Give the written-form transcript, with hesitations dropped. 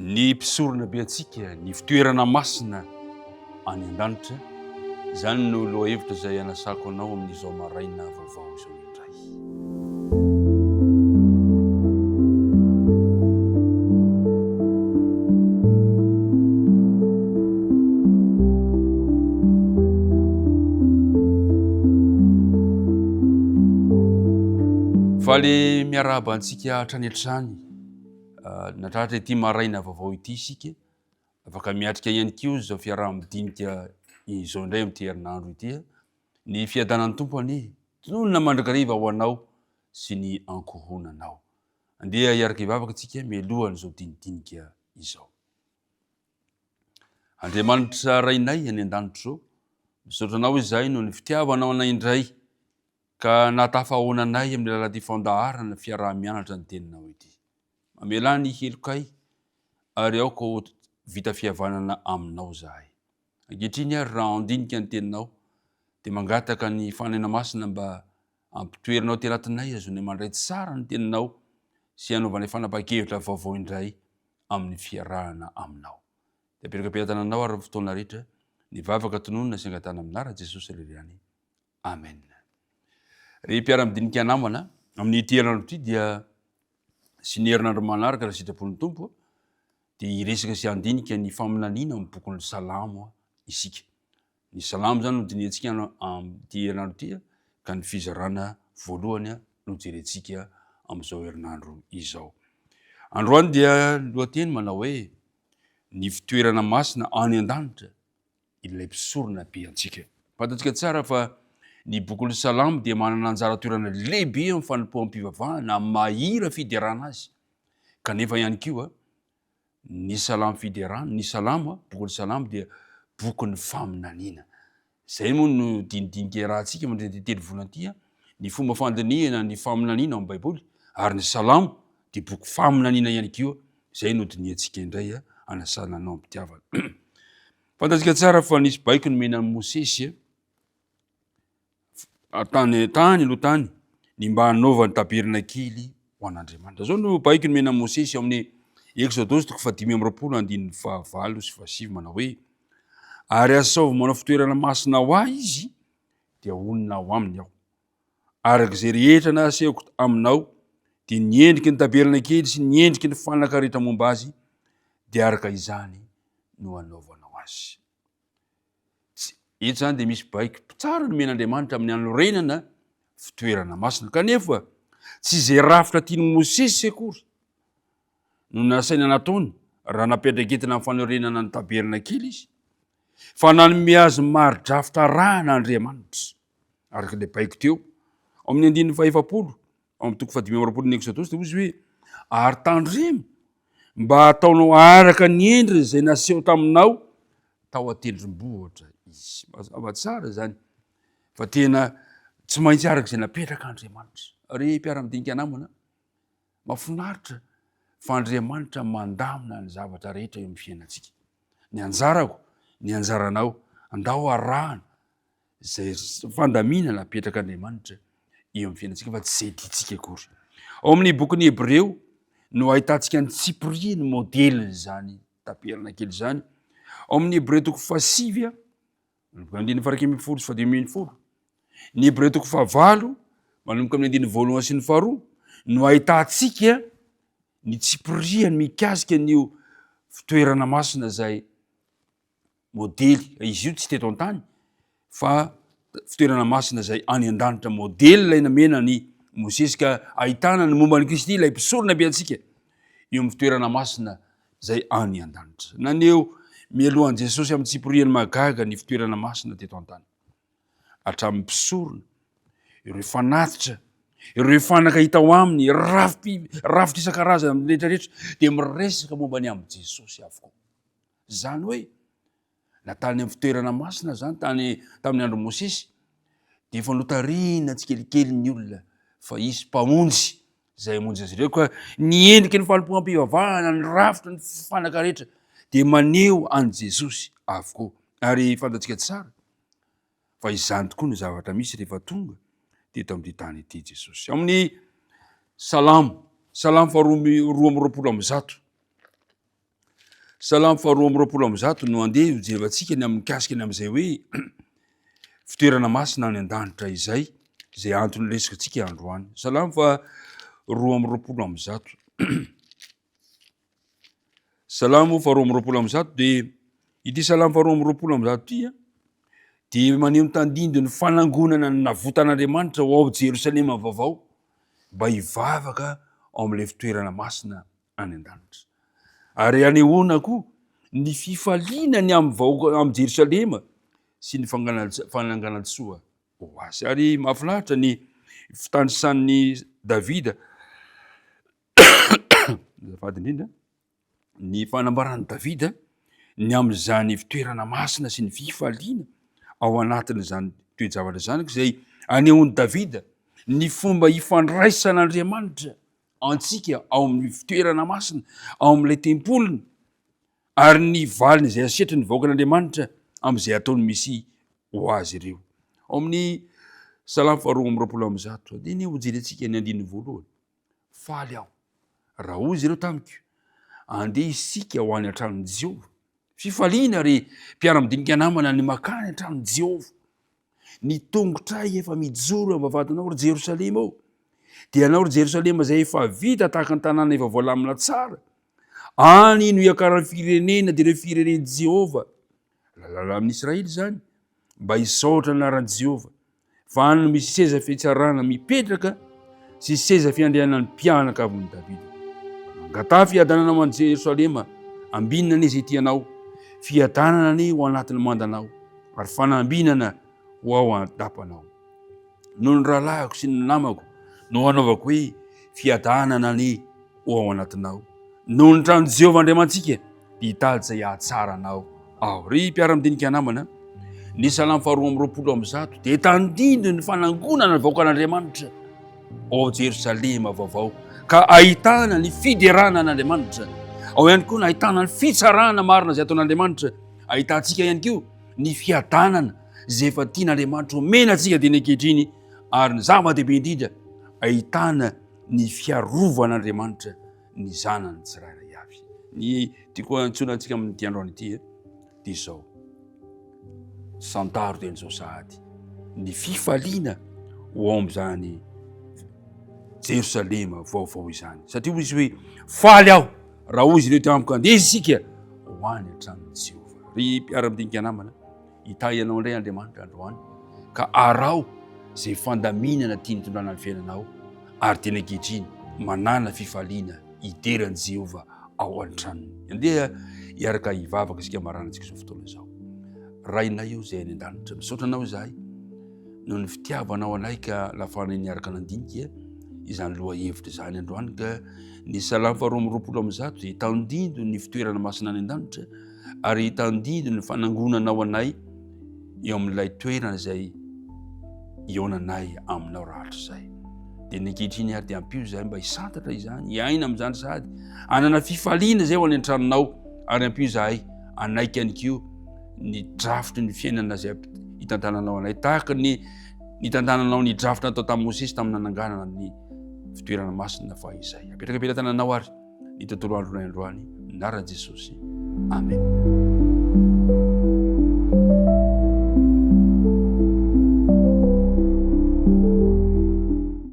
Ny mpisorona be antsika ny fitoerana masina any an-danitra, izany no loha hevitra izay anasako anao amin'izao maraina vaovao izao indray. Faly miarahaba antsika hatrany hatrany natratra ity maraina vaovao ity isika, afaka miatrika ihany koa izao fiaraha-midinika izao indray amin'ity herinandro ity. Ny fiadanan'ny tompony tononona mandrakariva ho anao sy ny ankohonanao. Andeha hiaraka hivavaka antsika mialohan' izao dinidinika izao. Andriamanitra rainay any an-danitra izao, misaotra anao izahay noho ny fitiavanao anay indray ka natafahoananay amin'ny lalàty fandaharana fiaraha-mianatra ny teninao ity. Mamela ny helokay ary aoko vita fihavanana aminao zahay. Ankehitriny ary raha andinika ny teninao dia mangataka ny fanena masina mba ampitoerinao ty anatinay azonay mandray tsara ny teninao sy hanaovanay fanapa-kevitra vaovao indray amin'ny fiarahana aminao. Dia apetraka-piatana anao ary fotoana rehetra ny vavaka tononona sy angatana aminara Jesosy Leriany. Amen. Ry mpiara-midinika namana amin'ny ity herinandro ity dia sy ny herinandro manaraka raha sitrapon'ny tompo dia hiresaka sy handinika ny faminaniana amin'ny bokin'ny Salamo isika. Ny Salamo zany no diniantsika amin'ity herinandro ity ka ny fizarana voalohany no jerentsika amin'izao herinandro izao. Androany dia lohateny manao hoe ny fitoerana masina any an-danitra ilay mpisorona be antsika. Fantatsika tsara fa ny bokin'ny Salamo dia manana anjara toerana lehibe amin'ny fanompoam-pivavahana mahira fiderana azy. Kanefa ihany koa ny Salamo fiderana, ny Salamo, bokin'ny Salamo dia bokin'ny faminaniana. Zay moa no dinidinika rahantsika mandritra telo volanty, ny fomba fandinihana ny faminaniana amin'ny Baiboly, ary ny Salamo dia boky faminaniana ihany koa. Zay no diniantsika indray anasana anao am-pitiavana. Fantatsika tsara fa nisy baiky nomena Mosesy tany ny mba hanaovany tabernankely ho an'Andriamanitra. Zao no baiky nomena Mosesy amin'ny Exodosy 5:9-7 manao hoe: ary asaovy manao fitoerana masina ho ahy izy dia onona ao aminy aho. Araka izay rehetra nasehoko aminao dia ny endriky ny tabernankely sy ny endriky ny fanaka rehetra momba azy dia araka izany no anaovanao azy. Eto zany dia misy baiky tsara nomen'Andriamanitra amin'ny anorenana fitoerana masina. Kanefa tsy izay rafitra tiany Mosesy akory no nasaina nataony raha napetraketina amin'ny fanorenana ny tabernankely izy, fa nanome azy mari-drafitra rahan'Andriamanitra. Araka ilay baiky teo amin'ny 5:7 amin'ny toko 5:20 ny Exodosy dia ozy hoe: ary tandremo mba ataonao araka ny endriny izay naseho taminao tao an-tendrombohitra izy. Mazava tsara zany fa tena tsy maintsy araka izay napetraka Andriamanitra. Ry mpiara-midinika namana, mahafinaritra fa Andriamanitra mandamina ny zavatra rehetra eo amin'ny fiainantsika. Ny anjarako, ny anjaranao andao arahana izay fandamina napetraka Andriamanitra eo amin'ny fiainantsika fa tsy izay tiantsika akory. Ao amin'ny bokin'ny Hebreo no ahitantsika ny Tsipria ny modeliny zany tabernankely zany. Ao amin'ny Hebreo 7:7 ny Hebreo 8 manomboka amin'ny 1:2 no ahitantsika ny Tsipria ny mikasika n'io fitoerana masina zay modely. Izy io tsy teto an-tany fa fitoerana masina zay any an-danitra, modely ilay namena ny Mosesy ka ahitana ny momba ny Kristy ilay mpisorona be antsika eo amin'ny fitoerana masina zay any an-danitra. Naneo mialohan'i Jesosy amin'ny Tsipriany magaga ny fitoerana masina teto an-tany. Hatramin'ny mpisorona, ireo fanatitra, ireo fanaka hita ao aminy, rafitra isan-karazany amin'ny rehetrarehetra dia miresaka momba ny amin'i Jesosy avokoa. Zany hoe natany amin'ny fitoerana masina zany tamin'ny andro Mosesy dia efa notariana tsikelikely ny olona fa isy mpamonjy izay hamonjy azy ireo, ka ny endriky ny fanompoam-pivavahana, ny rafitra ny fanaka rehetra dia maneho an'i Jesosy avokoa. Ary fantatsika tsara fa izany tokoa ny zavatra misy rehefa tonga teto amin'ity tany ity Jesosy. Amin'ny Salamo 2:20 Salamo faharoa amby roapolo amby zato no andeha hijerevantsika ny amin'ny mikasika ny amin'izay hoe fitoerana masina any an-danitra izay antony resaka antsika androany. Salamo fa roa amby roapolo amby zato. Salamo faharoa amby roapolo amby zato de ity salamo faharoa amby roapolo amby zato ity de maneho ny tandindo ny fanangonana ny navotan'Andriamanitra ho ao Jerosalema vaovao mba hivavaka ao amin'ilay fitoerana masina any an-danitra. Ary anehoana koa ny fifaliana ny amin'ny Jerosalema sy ny fananganantsoa ho azy. Ary mahafinaritra ny fitandrisan'ny Davida azafady indrindra ny fanambaran'ny Davida ny amin'izany fitoerana masina sy ny fifaliana ao anatin'izany toe-javatra zany izay anehoan'ny Davida ny fomba hifandraisan'Andriamanitra antsika ao amin'ny fitoerana masina ao amin'ilay tempoliny ary ny valiny izay asetry ny vahoakan'Andriamanitra amin'izay ataony misy ho azy ireo. Ao amin'ny salamo faharoa amby roapolo amby zato de ny hojerentsika ny andininy voalohany. Faly aho raha hoy izy ireo tamiko andeha isika ho any an-tranon'i Jehova. Fifaliana ary mpiara-midinika namana ny makany an-tranon'i Jehova. Ny tongotray efa mijoro am-bavatanao ry Jerosalema ao. Dia anao ry Jerosalema izay efa vita tahaka ny tanàna efa voalamina tsara. Any no hiakaran'ny firenena dia ireo firenen'i Jehova. Lalàna amin'ny Israely zany mba hisaotra ny anaran'i Jehova. Fa any no misy seza fitsarana mipetraka sy seza fiandrianan'ny mpianaka avy Davida. Mangatà fiadanana any Jerosalema, ambinana izy ity anao, fiadanana ny ho anatin'ny mandanao, ary fanambinana ho ao an-dapanao. Noho ny rahalahiko sy ny namako no anaovako hoe fiadanana ny ho ao anatinao. Noho ny tranon'i Jehova Andriamantsika dia hitady izay hahatsara ao. Ry mpiara-midinika namana, ny salamo faharoa amby roapolo amby zato dia tandindo ny fanangonana ny vahoakan'Andriamanitra ao Jerosalema vaovao, ka ahitana ny fideranan'Andriamanitra. Ao ihany koa ahitana ny fitsarana marina izay ataon'Andriamanitra. Ahitantsika ihany koa ny fiadanana izay efa tian'Andriamanitra omena antsika dia ny ankehitriny, ary ny zava-dehibe indrindra ahitana ny fiarovanaN'Andriamanitra ny zanany tsirairay avy. Ny tiako antsoina antsika amin'ity androany ity dia izao: santaro teny izao sahady ny fifaliana ho ao amin'izany Jerosalema vaovao izany. Satria hoy izy hoe faly aho raha hoy izy ireo tamiko andeha isika ho any an-tranon'i Jehova. Ry mpiara-midinika namana, hita ianao indray Andriamanitra androany ka arao izay fandaminana tiany tondrana ny fiainanao, ary tena ankehitriny manana fifaliana hideran'i Jehova ao an-tranony. Andeha hiaraka hivavaka isika maranantsika izao fotoana izao. Rainay eo izay any an-danitra, misaotra anao izahay noho ny fitiavanao anay ka lafana niaraka nandinika izany loha hevitra izany androany. Ka ny salamo faharoa amby roapolo amby zato dia hitandindo ny fitoerana masina any an-danitra, ary hitandindo ny fanangonanao anay eo amin'ilay toerana izay ionanay aminao rahatra izay. Dia ny ankehitriny ary dia ampio izahay mba hisantatra izany, hiaina amin'izany sady hanana fifaliana izay ho any an-tranonao, ary ampio izahay anaiky ihany koa ny drafitry ny fiainana izay hitantananao anay, tahaka ny tantananao ny drafitra natao tamin'i Mosesy tamin'ny nananganana ny fitoerana masina fahizay. Apetraka ampelantananao ary ny tontolo andronay androany, anaran'i Jesosy. Amen.